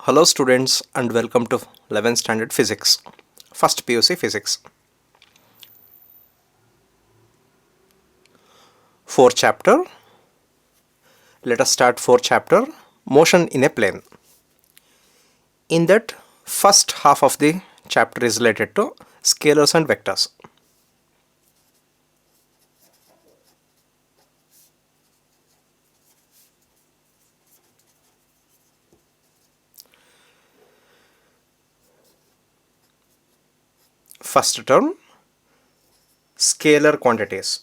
Hello students and welcome to 11th standard physics, first PUC physics. Fourth chapter. Let us start fourth chapter, motion in a plane. In that, first half of the chapter is related to scalars and vectors. First term, scalar quantities.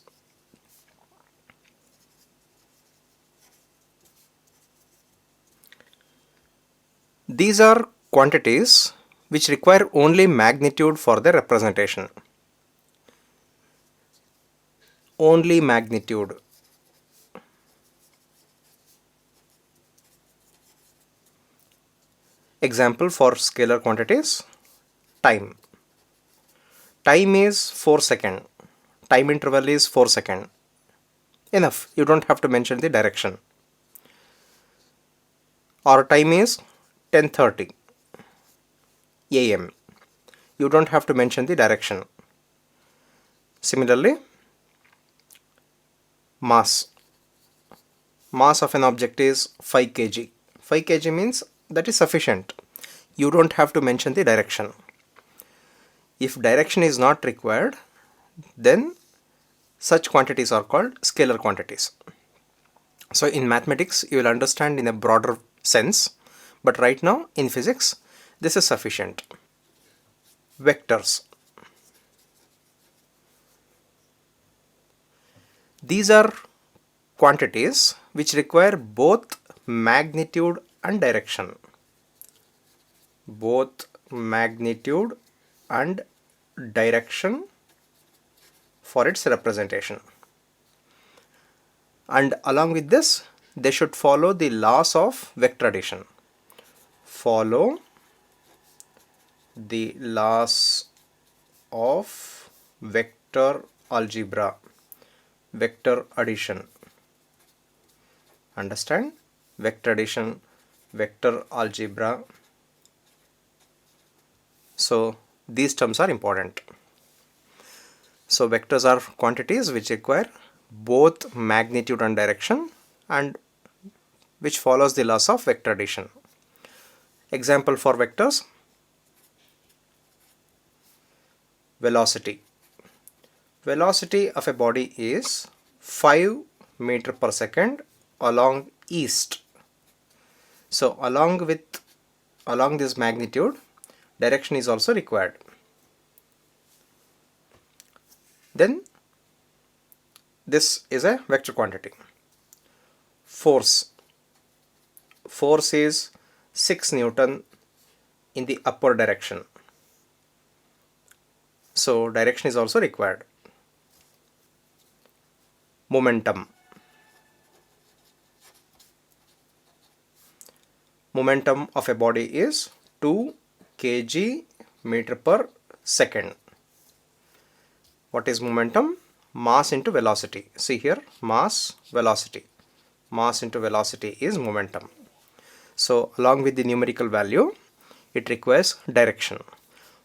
These are quantities which require only magnitude for their representation. Only magnitude. Example for scalar quantities, time. Time is 4 seconds. Time interval is 4 seconds. Enough. You don't have to mention the direction. Our time is 10:30 AM. You don't have to mention the direction. Similarly, mass. Mass of an object is 5 kg. 5 kg means that is sufficient. You don't have to mention the direction. If direction is not required, then such quantities are called scalar quantities. So in mathematics, you will understand in a broader sense, but right now in physics, this is sufficient. Vectors. These are quantities which require both magnitude and direction. Both magnitude and direction for its representation. And along with this, they should follow the laws of vector addition. Follow the laws of vector algebra, vector addition. Understand? Vector addition, vector algebra. So these terms are important. So vectors are quantities which require both magnitude and direction and which follows the laws of vector addition. Example for vectors, velocity. Velocity of a body is 5 meter per second along east. So along this magnitude, direction is also required. Then this is a vector quantity. Force. Force is 6 Newton in the upward direction. So direction is also required. Momentum. Momentum of a body is 2 kg meter per second. What is momentum? Mass into velocity. See here, mass, velocity. Mass into velocity is momentum. So along with the numerical value, it requires direction.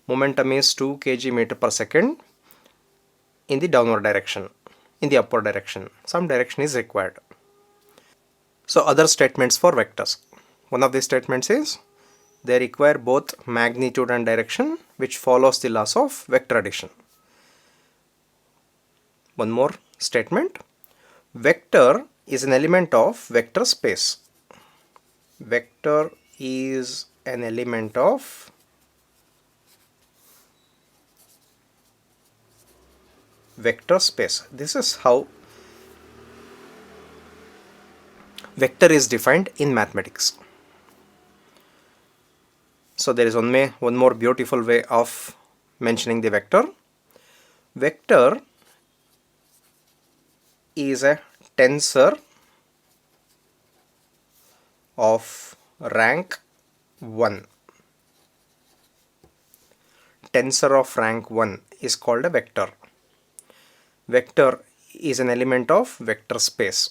Momentum is 2 kg meter per second in the downward direction, in the upward direction. Some direction is required. So other statements for vectors. One of the statements is they require both magnitude and direction, which follows the laws of vector addition. One more statement. Vector is an element of vector space. Vector is an element of vector space. This is how vector is defined in mathematics. So there is one more beautiful way of mentioning the vector. Vector is a tensor of rank 1. Tensor of rank 1 is called a vector. Vector is an element of vector space.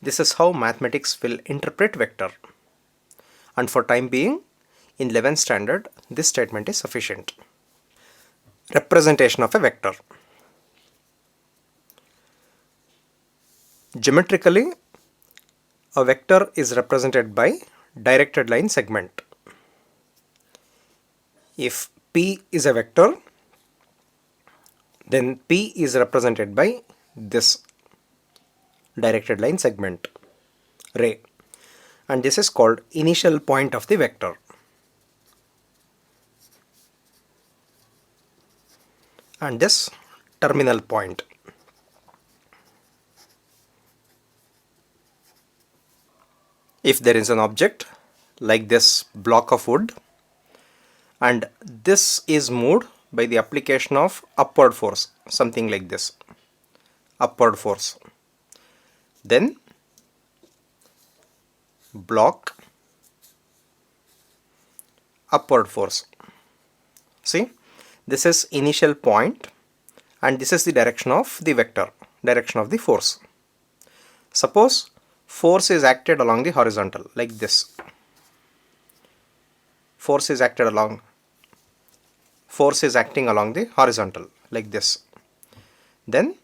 This is how mathematics will interpret vector. And for time being, In 11th standard, this statement is sufficient. Representation of a vector. Geometrically, a vector is represented by directed line segment. If P is a vector, then P is represented by this directed line segment, ray, and this is called initial point of the vector. And this terminal point. If there is an object like this block of wood, and this is moved by the application of upward force, something like this, upward force, then block, upward force. See, this is initial point and this is the direction of the vector, direction of the force. Suppose force is acted along the horizontal like this. Force is acting along the horizontal like this. Then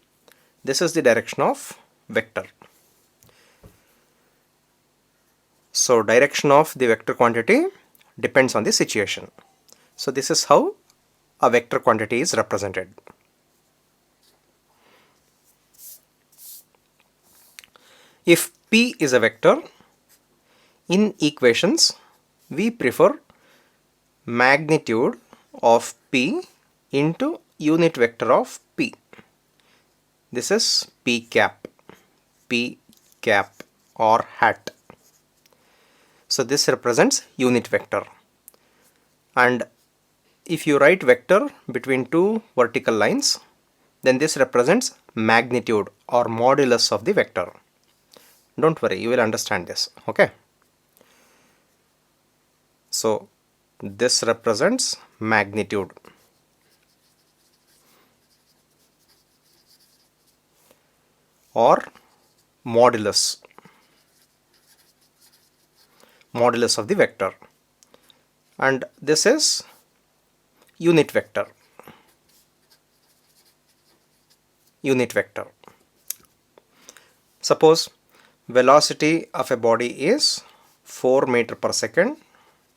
this is the direction of vector. So direction of the vector quantity depends on the situation. So this is how a vector quantity is represented. If P is a vector, in equations we prefer magnitude of P into unit vector of P. This is P cap or hat. So this represents unit vector. And if you write vector between two vertical lines, then this represents magnitude or modulus of the vector. Don't worry, you will understand this. Okay. So this represents magnitude. Or modulus of the vector. And this is unit vector. Suppose velocity of a body is 4 meter per second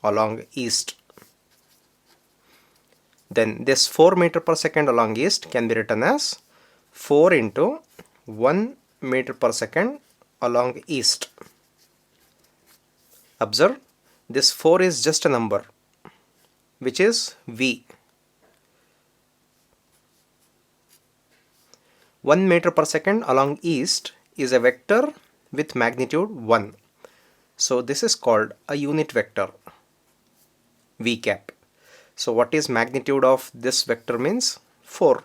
along east. Then this 4 meter per second along east can be written as 4 into 1 meter per second along east. Observe, this 4 is just a number which is v. 1 meter per second along east is a vector with magnitude 1. So this is called a unit vector, v cap. So what is magnitude of this vector means 4.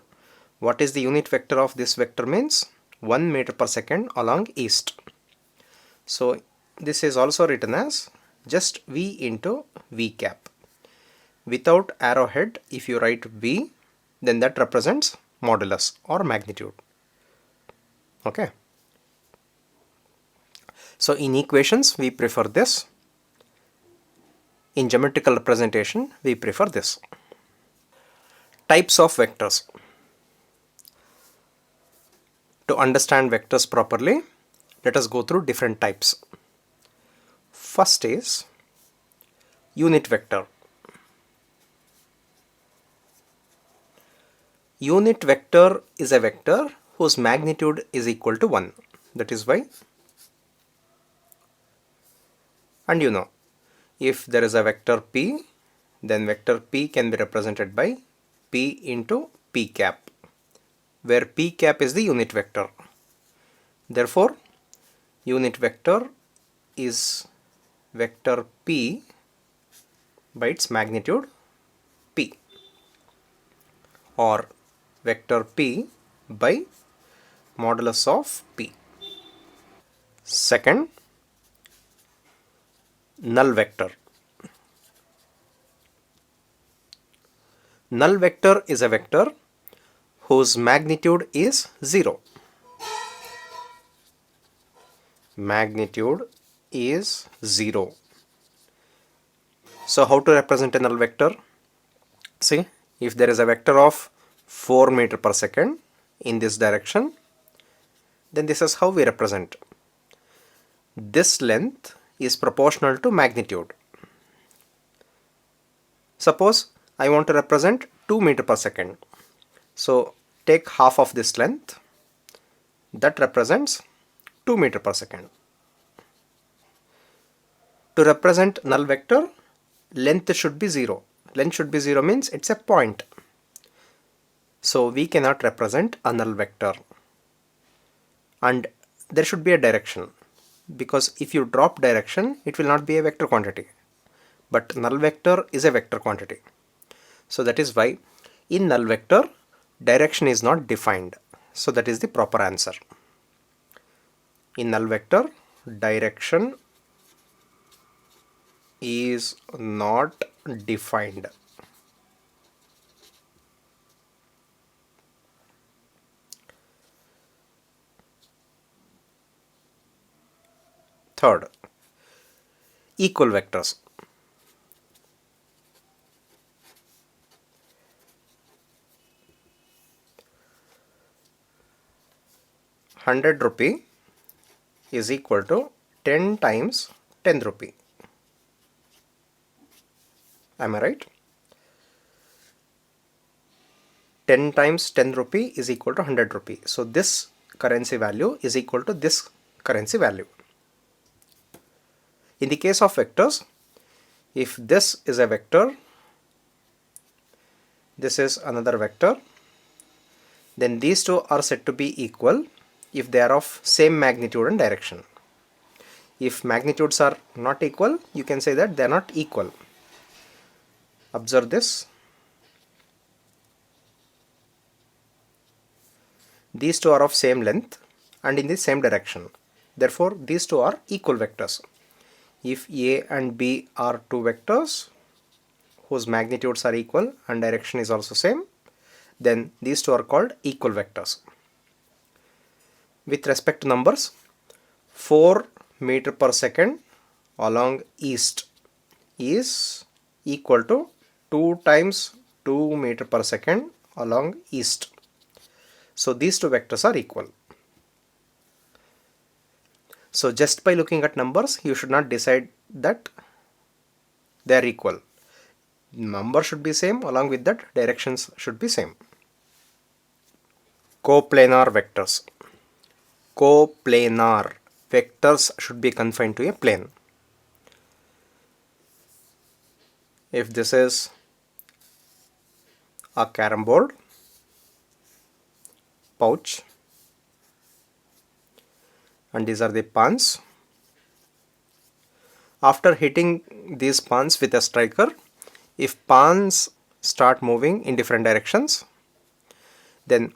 What is the unit vector of this vector means 1 meter per second along east. So this is also written as just v into v cap. Without arrowhead, if you write v, then that represents modulus or magnitude. Okay. So in equations we prefer this. In geometrical representation we prefer this. Types of vectors. To understand vectors properly, let us go through different types. First is unit vector. Unit vector is a vector whose magnitude is equal to 1. That is why. And you know, if there is a vector P, then vector P can be represented by P into P cap, where P cap is the unit vector. Therefore, unit vector is vector P by its magnitude P, or vector P by modulus of P. Second, null vector. Null vector is a vector whose magnitude is 0. Magnitude is 0. So how to represent a null vector? See, if there is a vector of 4 meter per second in this direction, then this is how we represent. This length is proportional to magnitude. Suppose I want to represent 2 meter per second. So take half of this length, that represents 2 meter per second. To represent null vector, length should be 0. Length should be 0 means it's a point. So we cannot represent a null vector. And there should be a direction, because if you drop direction, it will not be a vector quantity. But null vector is a vector quantity. So that is why in null vector, direction is not defined. So that is the proper answer. In null vector, direction is not defined. Third, equal vectors. ₹100 is equal to 10 times 10 rupee. Am I right? 10 times 10 rupee is equal to 100 rupee. So this currency value is equal to this currency value. In the case of vectors, if this is a vector, this is another vector, then these two are said to be equal if they are of same magnitude and direction. If magnitudes are not equal, you can say that they are not equal. Observe this. These two are of same length and in the same direction. Therefore, these two are equal vectors. If A and B are two vectors whose magnitudes are equal and direction is also same, then these two are called equal vectors. With respect to numbers, 4 meter per second along east is equal to 2 times 2 meter per second along east. So these two vectors are equal. So just by looking at numbers, you should not decide that they are equal. Number should be same, along with that directions should be same. Coplanar vectors. Coplanar vectors should be confined to a plane. If this is a carom board pouch and these are the pawns, after hitting these pawns with a striker, if pawns start moving in different directions, then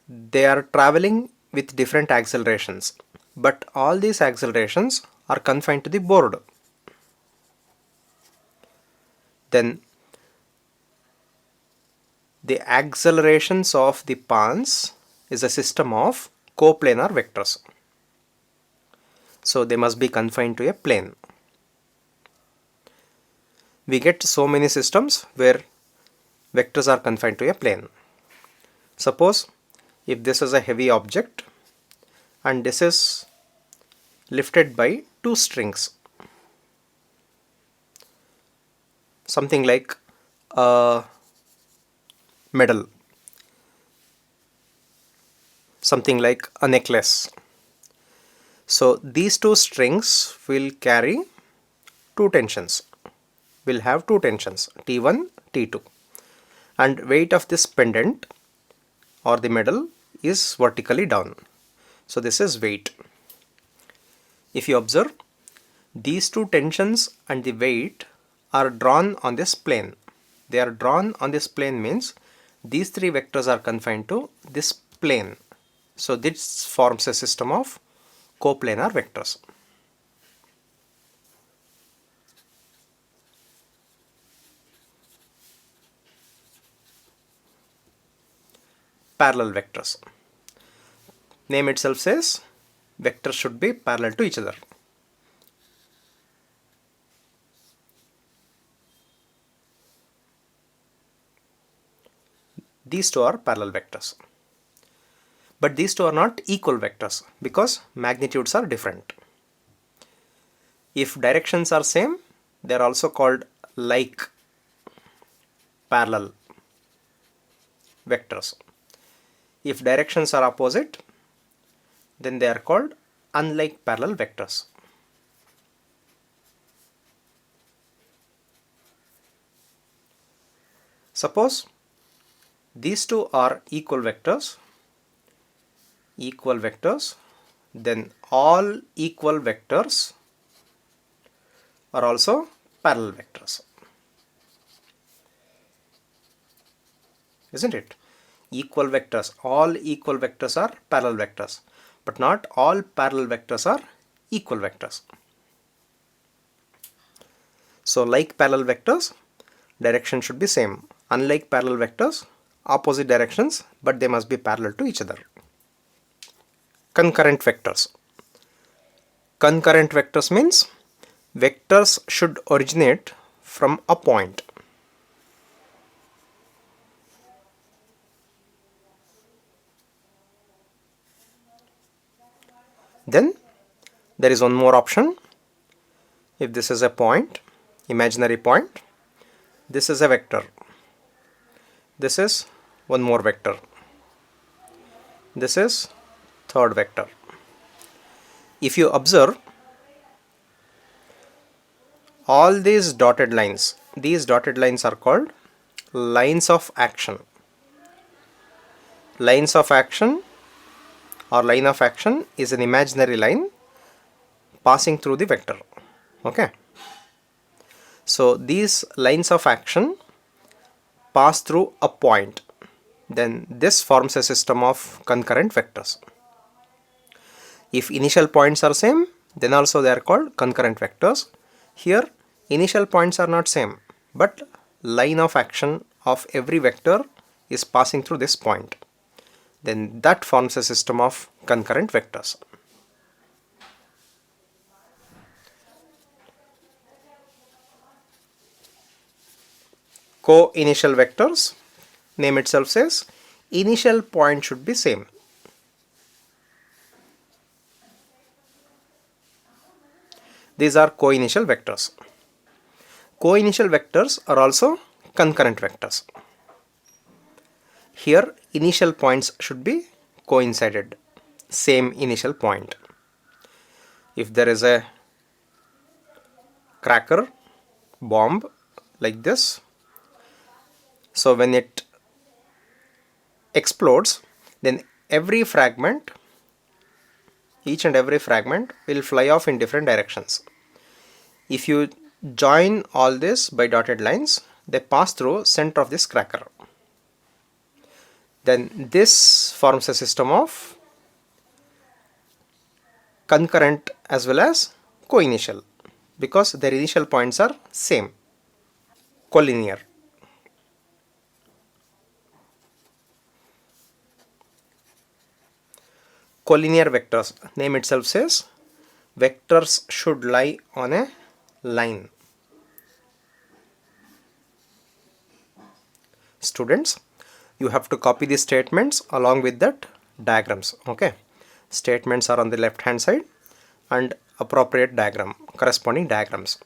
they are traveling with different accelerations, but all these accelerations are confined to the board. Then the accelerations of the pawns is a system of coplanar vectors. So they must be confined to a plane. We get so many systems where vectors are confined to a plane. Suppose if this is a heavy object and this is lifted by two strings, something like a medal, something like a necklace. So these two strings will carry two tensions, will have two tensions, T1, T2, and weight of this pendant or the medal is vertically down. So this is weight. If you observe, these two tensions and the weight are drawn on this plane. They are drawn on this plane means these three vectors are confined to this plane. So this forms a system of coplanar vectors. Parallel vectors. Name itself says vectors should be parallel to each other. These two are parallel vectors. But these two are not equal vectors because magnitudes are different. If directions are same, they are also called like parallel vectors. If directions are opposite, then they are called unlike parallel vectors. Suppose these two are equal vectors, then all equal vectors are also parallel vectors. Isn't it? Equal vectors, all equal vectors are parallel vectors, but not all parallel vectors are equal vectors. So like parallel vectors, direction should be same. Unlike parallel vectors, opposite directions, but they must be parallel to each other. Concurrent vectors. Concurrent vectors means vectors should originate from a point. Then there is one more option. If this is a point, imaginary point, this is a vector. This is one more vector. This is third vector. If you observe all these dotted lines are called lines of action. Lines of action or line of action is an imaginary line passing through the vector. Okay. So these lines of action pass through a point. Then this forms a system of concurrent vectors. If initial points are same, then also they are called concurrent vectors. Here initial points are not same, but line of action of every vector is passing through this point. Then that forms a system of concurrent vectors. Co-initial vectors, name itself says initial point should be same. These are co-initial vectors. Co-initial vectors are also concurrent vectors. Here initial points should be coincided, same initial point. If there is a cracker, bomb like this, so when it explodes, then every fragment, each and every fragment will fly off in different directions. If you join all this by dotted lines, they pass through center of this cracker. Then this forms a system of concurrent as well as co-initial because their initial points are same. Collinear. Collinear vectors, name itself says vectors should lie on a line. Students, you have to copy the statements along with that diagrams. Okay, statements are on the left hand side and appropriate diagram, corresponding diagrams.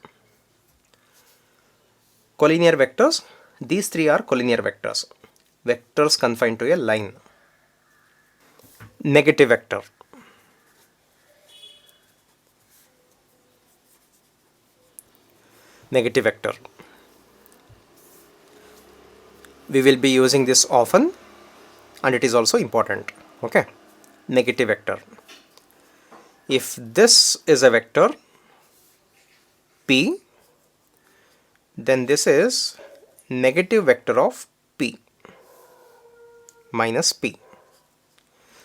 Collinear vectors, these three are collinear vectors, vectors confined to a line. Negative vector. Negative vector. We will be using this often and it is also important. Okay. Negative vector. If this is a vector P, then this is negative vector of P minus P.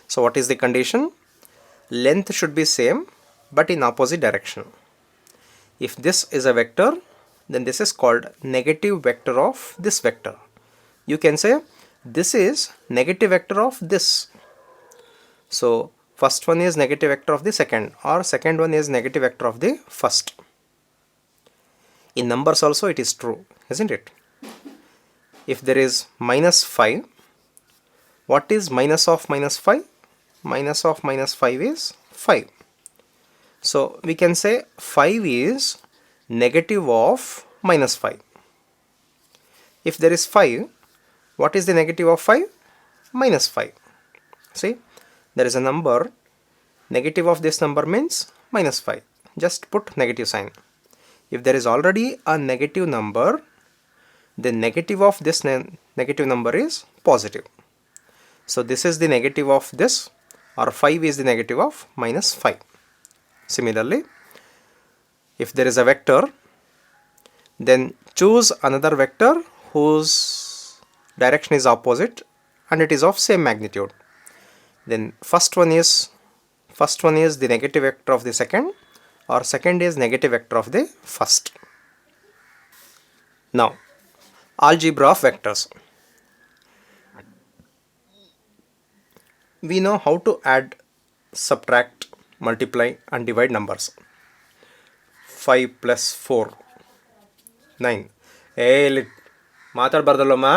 So what is the condition? Length should be same but in opposite direction. If this is a vector, then this is called negative vector of this vector. You can say this is negative vector of this. So first one is negative vector of the second, or second one is negative vector of the first. In numbers also it is true, isn't it? If there is minus 5, What is minus of minus 5? Minus of minus 5 is 5. So we can say 5 is negative of minus 5. If there is 5, what is the negative of 5? Minus 5. See, there is a number, negative of this number means minus 5. Just put negative sign. If there is already a negative number, the negative of this negative number is positive. So this is the negative of this, or 5 is the negative of minus 5. Similarly, if there is a vector, then choose another vector whose direction is opposite and it is of same magnitude. Then first one is the negative vector of the second, or second is negative vector of the first. Now, algebra of vectors. We know how to add, subtract, multiply and divide numbers. 5 plus 4, 9. ಮಾತಾಡಬಾರ್ದಲ್ಲಮ್ಮ.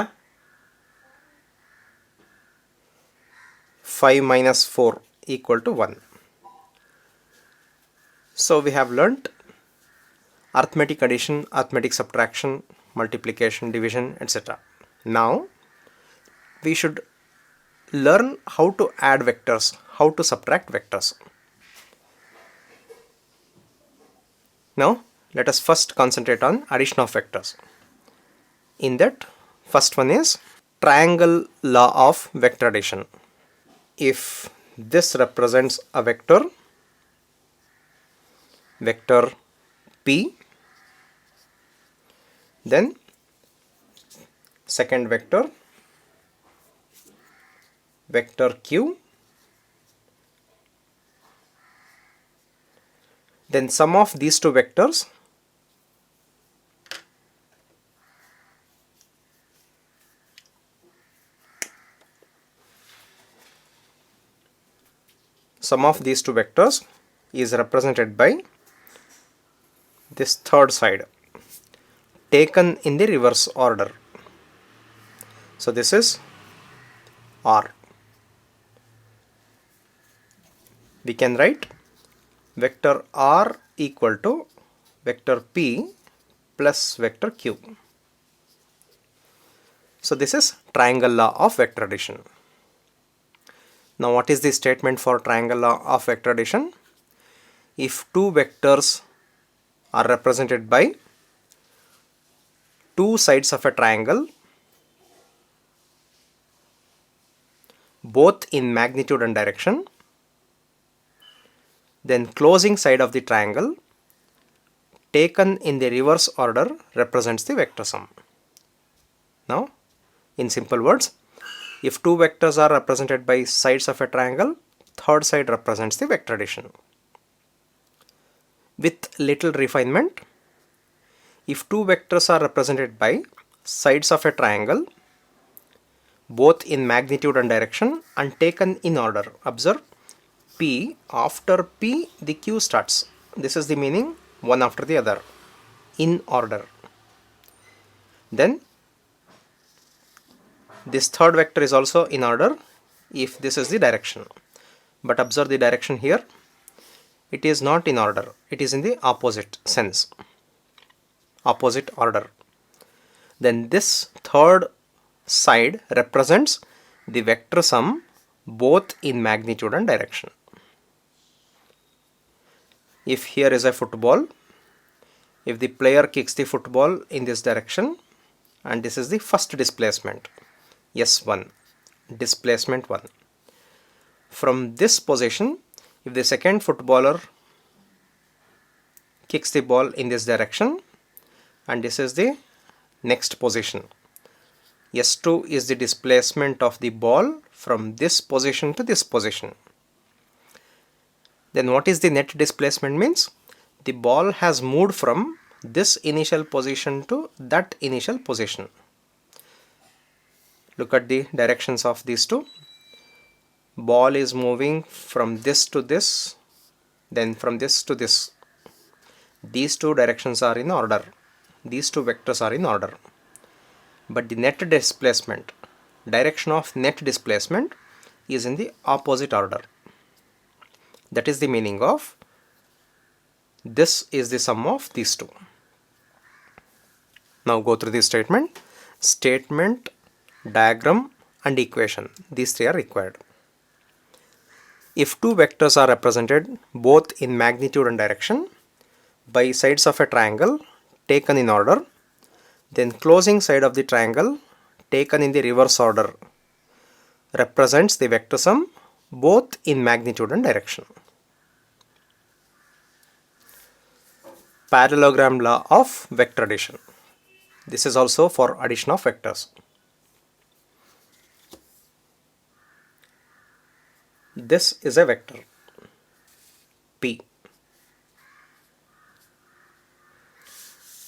5 minus 4 equal to 1. So we have learnt arithmetic addition, arithmetic subtraction, multiplication, division, etc. Now we should learn how to add vectors, how to subtract vectors. Now let us first concentrate on addition of vectors. In that, first one is triangle law of vector addition. If this represents a vector P, then second vector Q, then sum of these two vectors is represented by this third side taken in the reverse order. So this is R. We can write vector R equal to vector P plus vector Q. So this is triangle law of vector addition. Now what is the statement for triangle law of vector addition? If two vectors are represented by two sides of a triangle, both in magnitude and direction, then closing side of the triangle taken in the reverse order represents the vector sum. Now, in simple words, if two vectors are represented by sides of a triangle, third side represents the vector addition. With little refinement, if two vectors are represented by sides of a triangle, both in magnitude and direction and taken in order, observe P, after P the Q starts. This is the meaning, one after the other, in order. Then this third vector is also in order if this is the direction. But observe the direction here. It is not in order. It is in the opposite sense. Opposite order. Then this third side represents the vector sum both in magnitude and direction. If here is a football, if the player kicks the football in this direction, and this is the first displacement, S1, displacement 1. From this position, if the second footballer kicks the ball in this direction, and this is the next position, S2 is the displacement of the ball from this position to this position. Then what is the net displacement means? The ball has moved from this initial position to that initial position. Look at the directions of these two. Ball is moving from this to this, then from this to this. These two directions are in order. These two vectors are in order. But the net displacement direction of net displacement is in the opposite order. That is the meaning of this is the sum of these two. Now go through this statement. Statement, diagram and equation. These three are required. If two vectors are represented both in magnitude and direction by sides of a triangle taken in order, then closing side of the triangle taken in the reverse order represents the vector sum both in magnitude and direction. Parallelogram law of vector addition. This is also for addition of vectors. This is a vector P.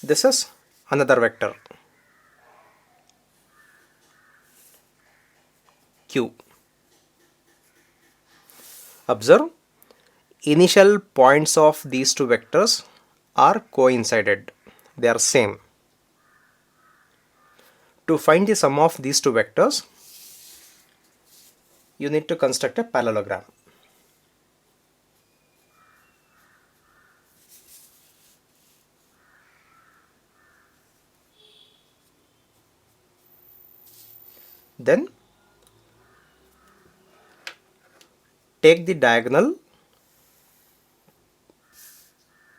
This is another vector Q. Observe, initial points of these two vectors are coincided. They are same. To find the sum of these two vectors, you need to construct a parallelogram. Then take the diagonal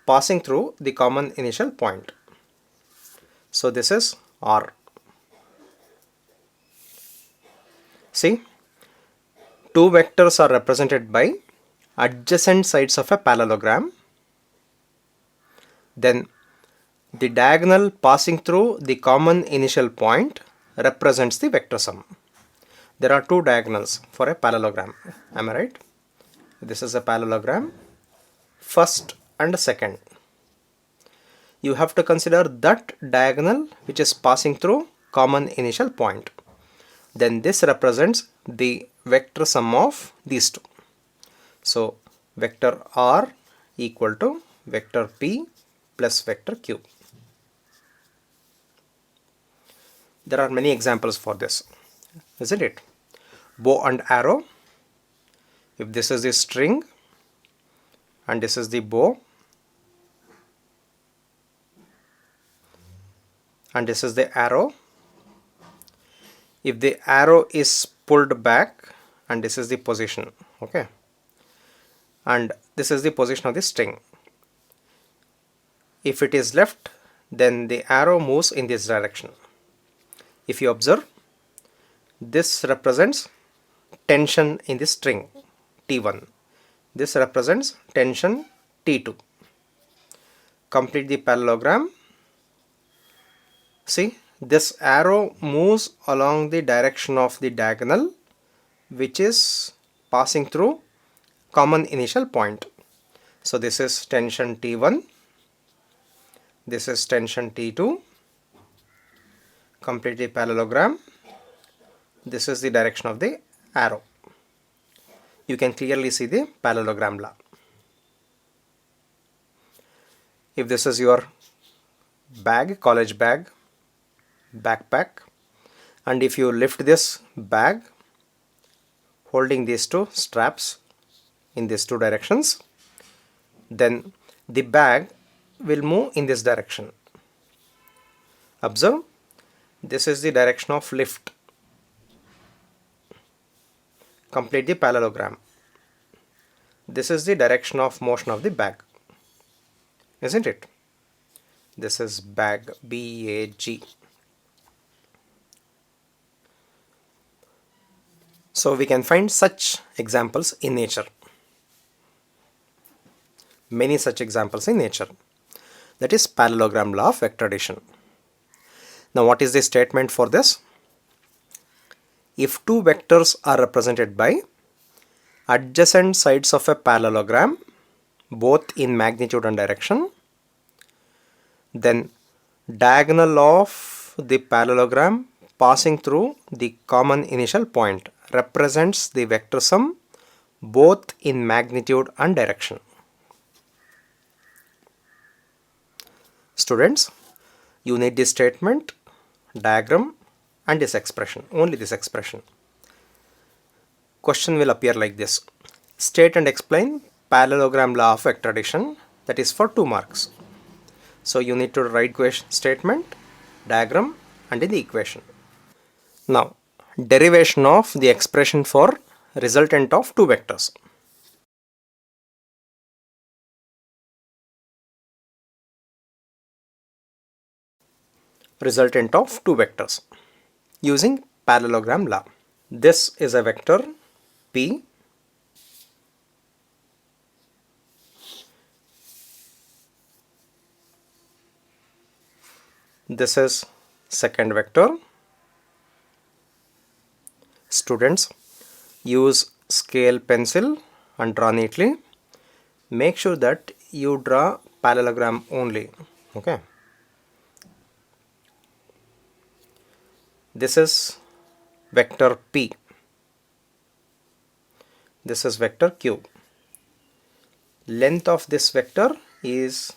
passing through the common initial point. So this is R. See, two vectors are represented by adjacent sides of a parallelogram. Then the diagonal passing through the common initial point represents the vector sum. There are two diagonals for a parallelogram. Am I right? This is a parallelogram, first and second. You have to consider that diagonal which is passing through common initial point. Then this represents the vector sum of these two. So vector R equal to vector P plus vector Q. There are many examples for this, isn't it? Bow and arrow. If this is the string and this is the bow and this is the arrow, if the arrow is pulled back and this is the position, okay, and this is the position of the string. If it is left, then the arrow moves in this direction. If you observe, this represents tension in the string T1. This represents tension T2. Complete the parallelogram. See, this arrow moves along the direction of the diagonal which is passing through common initial point. So this is tension T1. This is tension T2. Complete the parallelogram. This is the direction of the arrow. You can clearly see the parallelogram law. If this is your bag, college bag, backpack, and if you lift this bag holding these two straps in these two directions, then the bag will move in this direction. Observe, this is the direction of lift. Complete the parallelogram. This is the direction of motion of the bag, isn't it? This is bag, B-A-G. So we can find such examples in nature. Many such examples in nature. That is parallelogram law of vector addition. Now what is the statement for this? If two vectors are represented by adjacent sides of a parallelogram, both in magnitude and direction, then diagonal of the parallelogram passing through the common initial point represents the vector sum both in magnitude and direction. Students, you need this statement, diagram and this expression, only this expression. Question will appear like this. State and explain parallelogram law of vector addition, that is for 2 marks. So you need to write question statement, diagram and in the equation. Now derivation of the expression for resultant of 2 vectors. Resultant of 2 vectors using parallelogram law. This is a vector P. This is second vector. Students, use scale pencil and draw neatly. Make sure that you draw parallelogram only. Okay. This is vector P. This is vector Q. Length of this vector is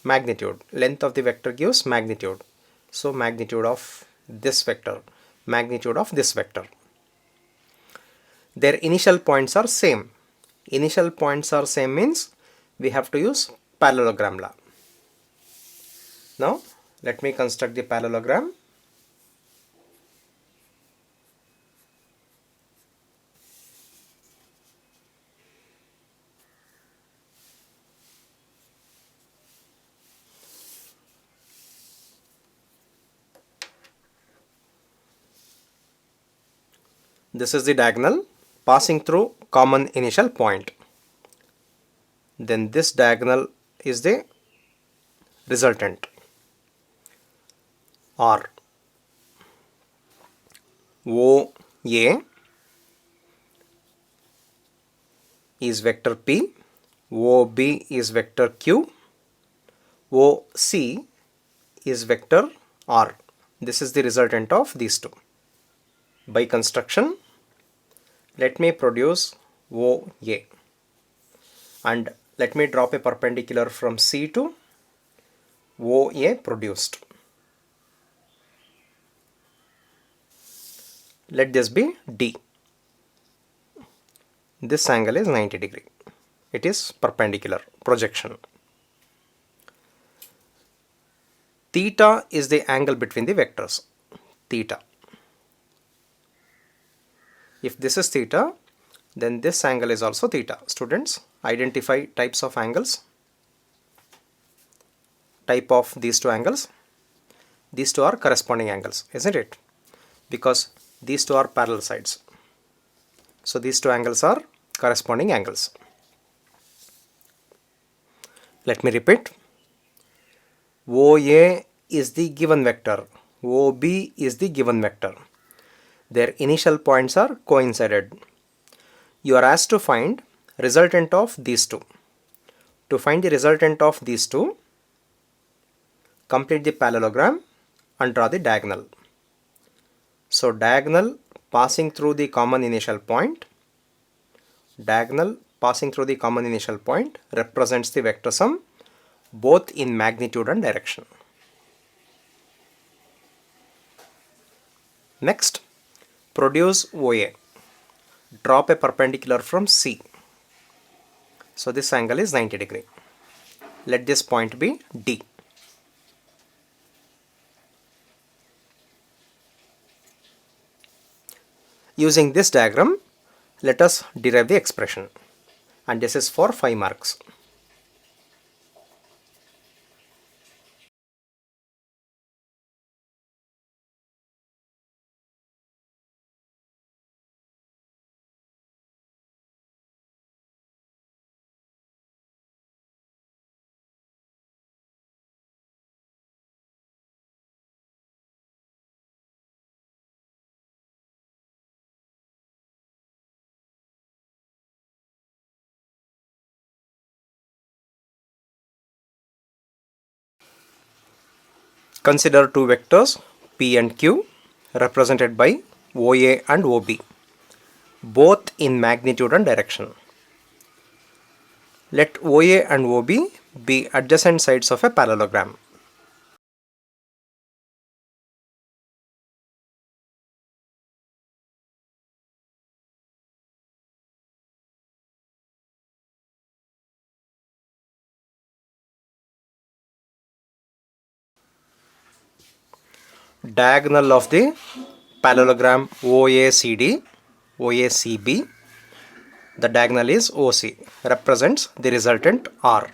magnitude. Length of the vector gives magnitude. So magnitude of this vector, magnitude of this vector. Their initial points are same. Initial points are same means we have to use parallelogram law. Now let me construct the parallelogram. This is the diagonal passing through common initial point. Then this diagonal is the resultant. R O A is vector P, O B is vector Q, O C is vector R. This is the resultant of these two. By construction, let me produce OA and let me drop a perpendicular from C to OA produced. Let this be D. This angle is 90 degree. It is perpendicular projection. Theta is the angle between the vectors. Theta. If this is theta, then this angle is also theta. Students, identify types of angles. Type of these two angles. These two are corresponding angles, isn't it? Because these two are parallel sides. So these two angles are corresponding angles. Let me repeat. OA is the given vector. OB is the given vector. Their initial points are coincided. You are asked to find resultant of these two. To find the resultant of these two, complete the parallelogram and draw the diagonal. So diagonal passing through the common initial point. Diagonal passing through the common initial point represents the vector sum both in magnitude and direction. Next, produce OA. Drop a perpendicular from C. So this angle is 90 degree. Let this point be D. Using this diagram, let us derive the expression. And this is for 5 marks. Consider two vectors P and Q represented by OA and OB, both in magnitude and direction. Let OA and OB be adjacent sides of a parallelogram. diagonal of the parallelogram OACD, OACB, the diagonal is OC, represents the resultant R.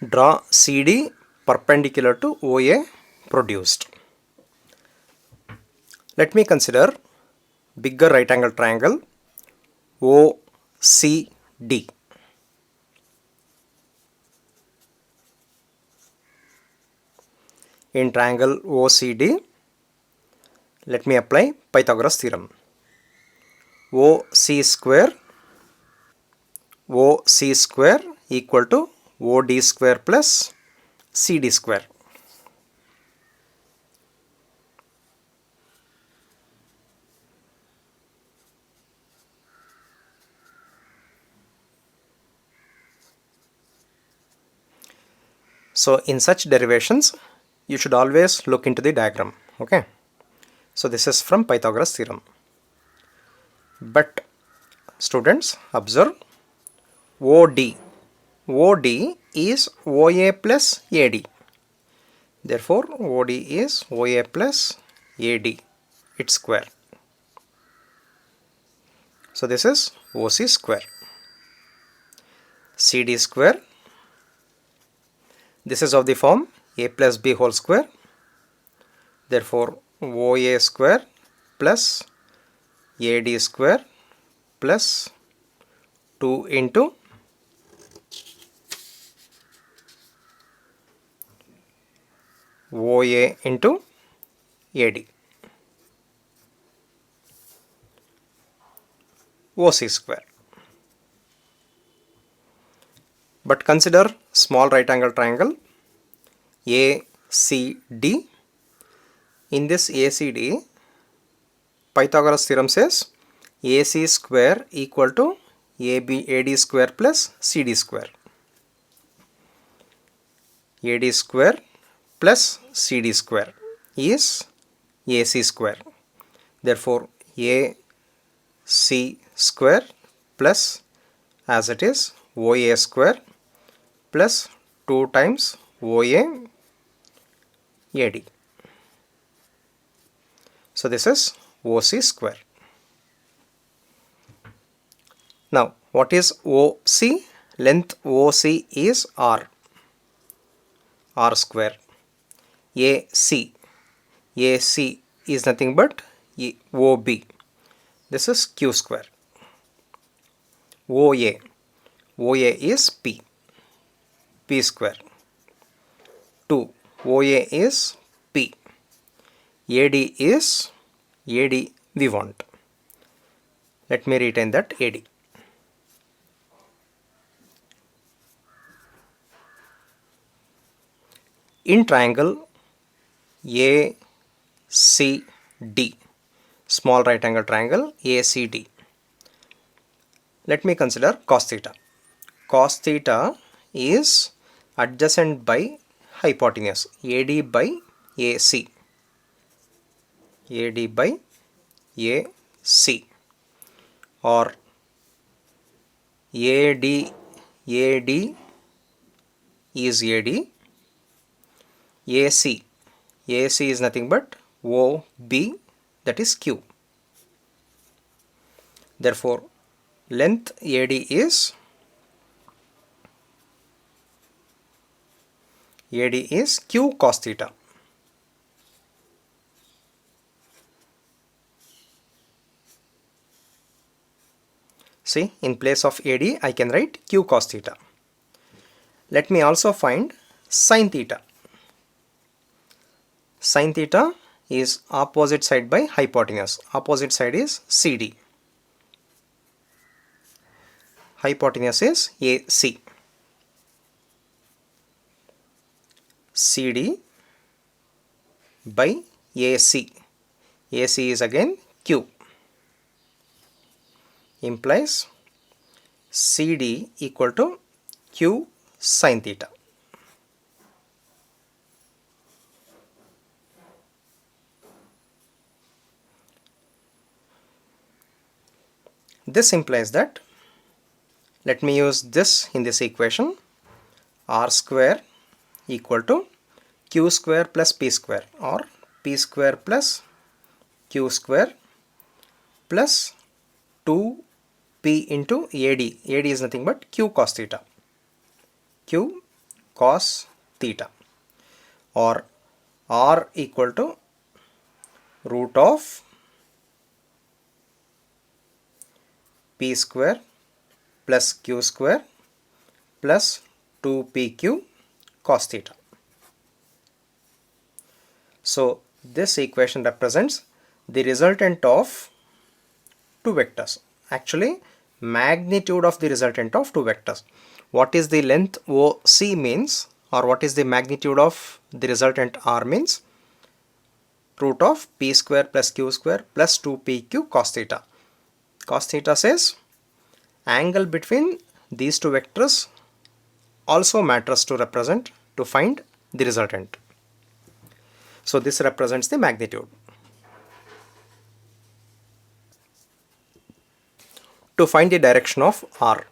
Draw CD perpendicular to OA produced. Let me consider bigger right angle triangle OCD. In triangle OCD, let me apply Pythagoras theorem. OC square equal to OD square plus CD square. So in such derivations, you should always look into the diagram. Okay. So this is from Pythagoras theorem. But students, observe OD. OD is OA plus AD. Therefore, OD is OA plus AD, its square. So this is OC square. CD square. This is of the form A plus B whole square. Therefore, OA square plus AD square plus 2 into OA into AD. OC square. But consider small right angle triangle ACD. In this ACD, Pythagoras theorem says AC square equal to AD square plus CD square. AD square plus CD square is AC square. Therefore, AC square plus, as it is, OA square plus 2 times OA AD. So this is OC square. Now, what is OC? Length OC is R. R square. AC. AC is nothing but OB. This is Q square. OA. OA is P. P square. 2. OA is P. AD is AD we want. Let me retain that AD. In triangle ACD, small right angle triangle ACD, let me consider cos theta. Cos theta is adjacent by hypotenuse, AD by AC. AD by AC, or AD is AD. AC is nothing but OB, that is Q. Therefore, length AD is Q cos theta. See, in place of AD, I can write Q cos theta. Let me also find sin theta. Sin theta is opposite side by hypotenuse. Opposite side is CD. Hypotenuse is AC. CD by AC. AC is again Q. Implies CD equal to Q sin theta. This implies that, let me use this in this equation, R square equal to q square plus p square, or p square plus q square plus 2p into AD. AD is nothing but q cos theta. Q cos theta, or R equal to root of p square plus q square plus 2pq cos theta. So this equation represents the resultant of two vectors. Actually, magnitude of the resultant of two vectors. What is the length OC means, or what is the magnitude of the resultant R means? Root of p square plus q square plus 2pq cos theta. Cos theta says angle between these two vectors also matters to represent, to find the resultant. So this represents the magnitude. To find the direction of R,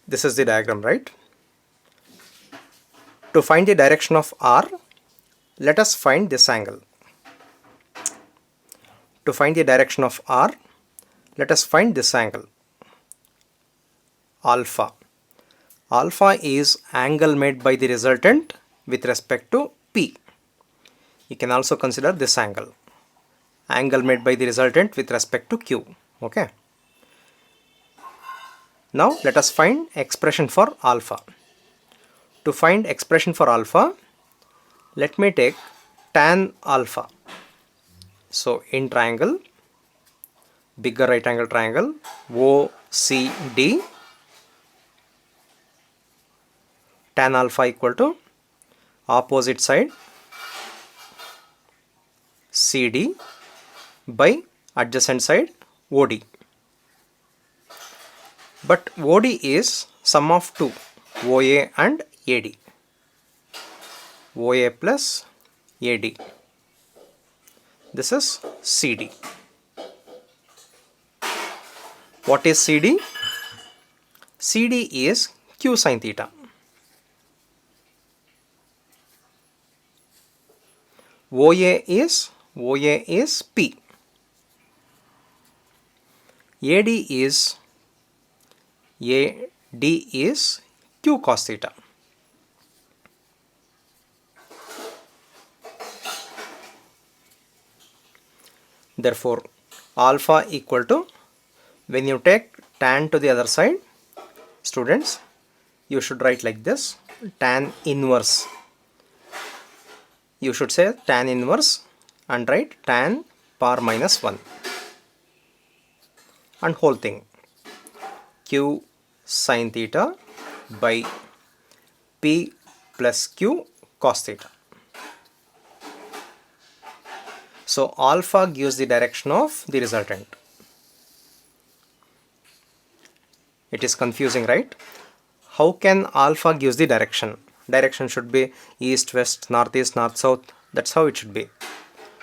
this is the diagram, right? To find the direction of R, let us find this angle. To find the direction of R, let us find this angle, alpha. Alpha is angle made by the resultant with respect to P. You can also consider this angle, angle made by the resultant with respect to Q. Okay. Now let us find expression for alpha. To find expression for alpha, let me take tan alpha. So in triangle, bigger right angle triangle OCD, tan alpha equal to opposite side CD by adjacent side OD. But OD is sum of two, OA and AD. OA plus AD. This is CD. What is CD? CD is Q sin theta. OA is P. AD is Q cos theta. Therefore, alpha equal to, when you take tan to the other side, students, you should write like this, tan inverse. You should say tan inverse and write tan power minus 1 and whole thing, Q sin theta by P plus Q cos theta. So alpha gives the direction of the resultant. It is confusing, right? How can alpha gives the direction? Direction should be east, west, northeast, north, south. That's how it should be.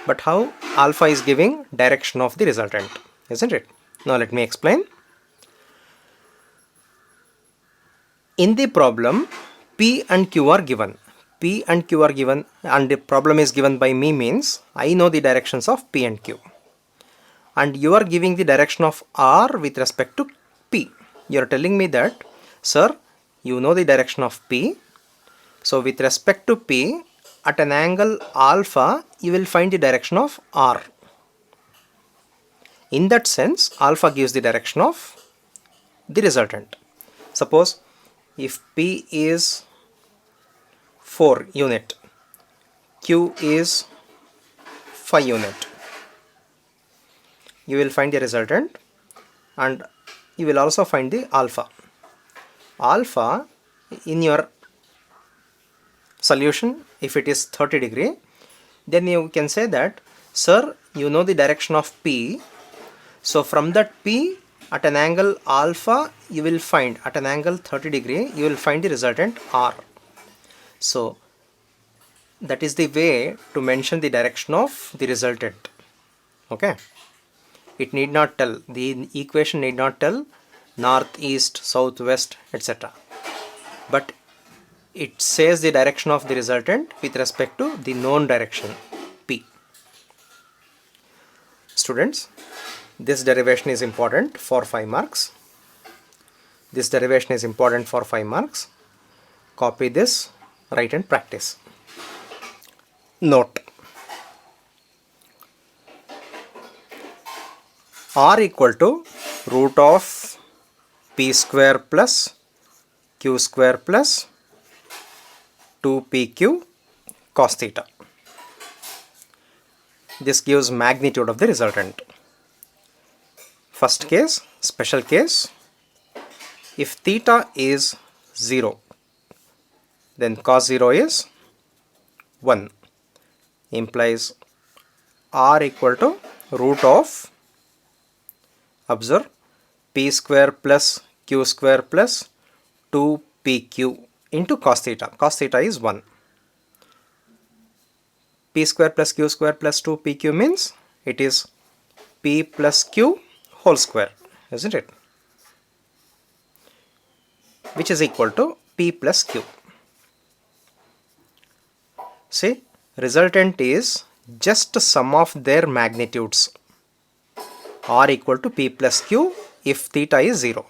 But how alpha is giving direction of the resultant, isn't it? Now let me explain. In the problem, P and Q are given. P and Q are given, and the problem is given by me means I know the directions of P and Q. And you are giving the direction of R with respect to P. You are telling me that, sir, you know the direction of P. So with respect to P, at an angle alpha, you will find the direction of R. In that sense, alpha gives the direction of the resultant. Suppose if P is 4 unit, Q is 5 unit, you will find the resultant and you will also find the alpha. Alpha in your solution, if it is 30 degree, then you can say that, sir, you know the direction of P. So from that P, at an angle alpha, you will find, at an angle 30 degree, you will find the resultant R. So that is the way to mention the direction of the resultant. Okay. It need not tell, the equation need not tell north, east, south, west, etc. But it says the direction of the resultant with respect to the known direction P. Students, this derivation is important for 5 marks. This derivation is important for 5 marks. Copy this, write and practice. Note: R equal to root of P square plus Q square plus 2PQ cos theta. This gives magnitude of the resultant. First case, special case, if theta is 0, then cos 0 is 1, implies R equal to root of, observe, P square plus Q square plus 2PQ into cos theta. Cos theta is 1. P square plus Q square plus 2PQ means it is P plus Q whole square, isn't it? Which is equal to P plus Q. See, resultant is just sum of their magnitudes. R equal to P plus Q if theta is 0.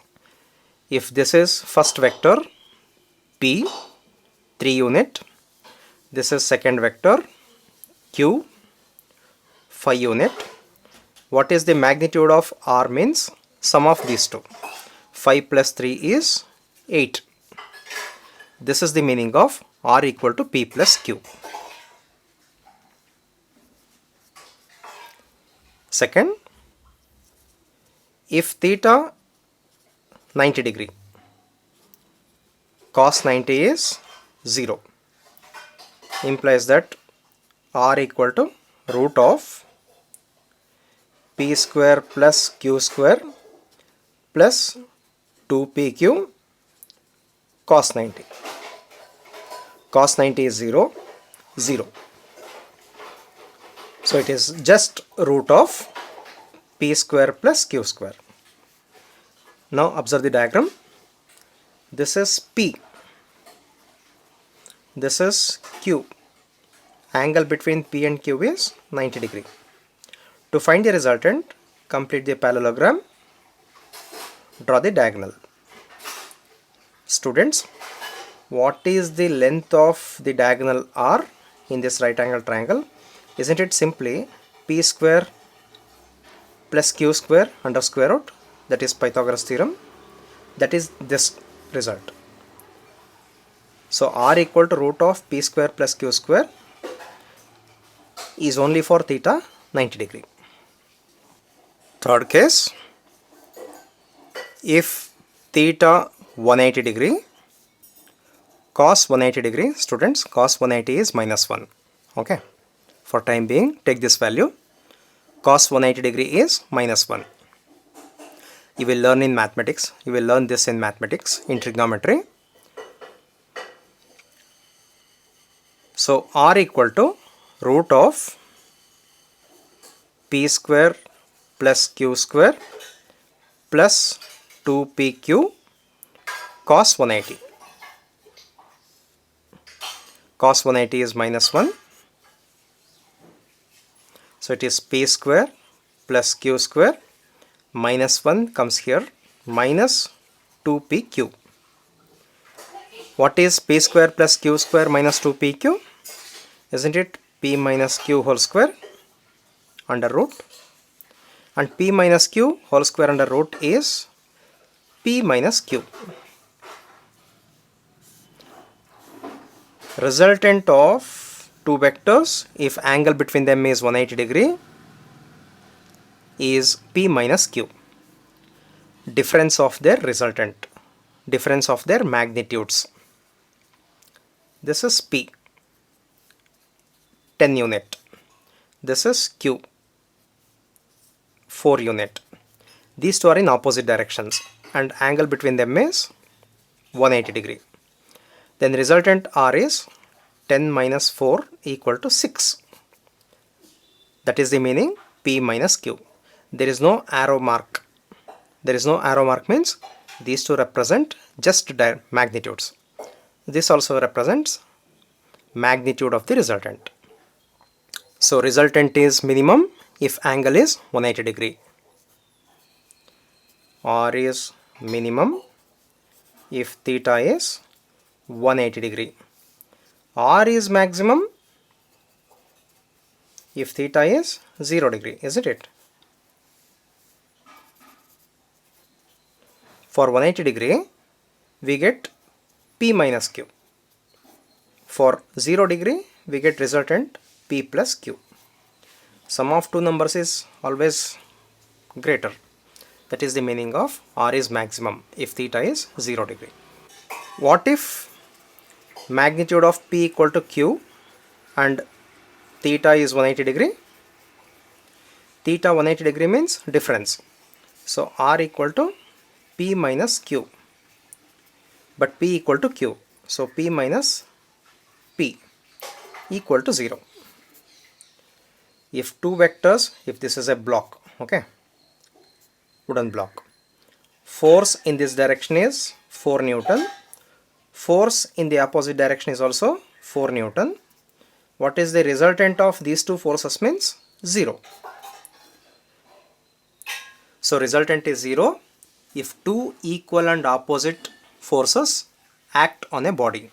If this is first vector P, 3 unit, this is second vector Q, 5 unit. What is the magnitude of R means? Sum of these two. 5 plus 3 is 8. This is the meaning of R equal to P plus Q. Second, if theta 90 degree, cos 90 is 0, implies that R equal to root of P square plus Q square plus 2PQ cos 90. Cos 90 is 0, 0. So it is just root of P square plus Q square. Now observe the diagram. This is P. This is Q. Angle between P and Q is 90 degree. To find the resultant, complete the parallelogram, draw the diagonal. Students, what is the length of the diagonal R in this right angle triangle? Isn't it simply P square plus Q square under square root? That is Pythagoras theorem. That is this result. So R equal to root of P square plus Q square is only for theta 90 degree. Third case, if theta 180 degree, cos 180 degree, students, cos 180 is minus 1. Okay. For time being, take this value. Cos 180 degree is minus 1. You will learn in mathematics. You will learn this in mathematics, in trigonometry. So R equal to root of P square plus Q square plus 2PQ cos 180. Cos 180 is minus 1. So it is P square plus Q square, minus 1 comes here, minus 2PQ. What is P square plus Q square minus 2PQ? Isn't it P minus Q whole square under root? And P minus Q whole square under root is P minus Q. Resultant of two vectors, if angle between them is 180 degree, is P minus Q. Difference of their resultant, difference of their magnitudes. This is P, 10 unit. This is Q, 4 unit. These two are in opposite directions and angle between them is 180 degree. Then resultant R is 10 minus 4 equal to 6. That is the meaning P minus Q. there is no arrow mark. There is no arrow mark means these two represent just magnitudes. This also represents magnitude of the resultant. So resultant is minimum if angle is 180 degree. R is minimum if theta is 180 degree. R is maximum if theta is 0 degree, isn't it? For 180 degree, we get P minus Q. For 0 degree, we get resultant P plus Q. Sum of two numbers is always greater. That is the meaning of R is maximum if theta is 0 degree. What if magnitude of P equal to Q and theta is 180 degree? Theta 180 degree means difference. So R equal to P minus Q, but P equal to Q. So P minus P equal to 0. If two vectors, if this is a block, okay, wooden block, force in this direction is 4 Newton, force in the opposite direction is also 4 Newton. What is the resultant of these two forces means 0. So resultant is 0 if two equal and opposite forces act on a body.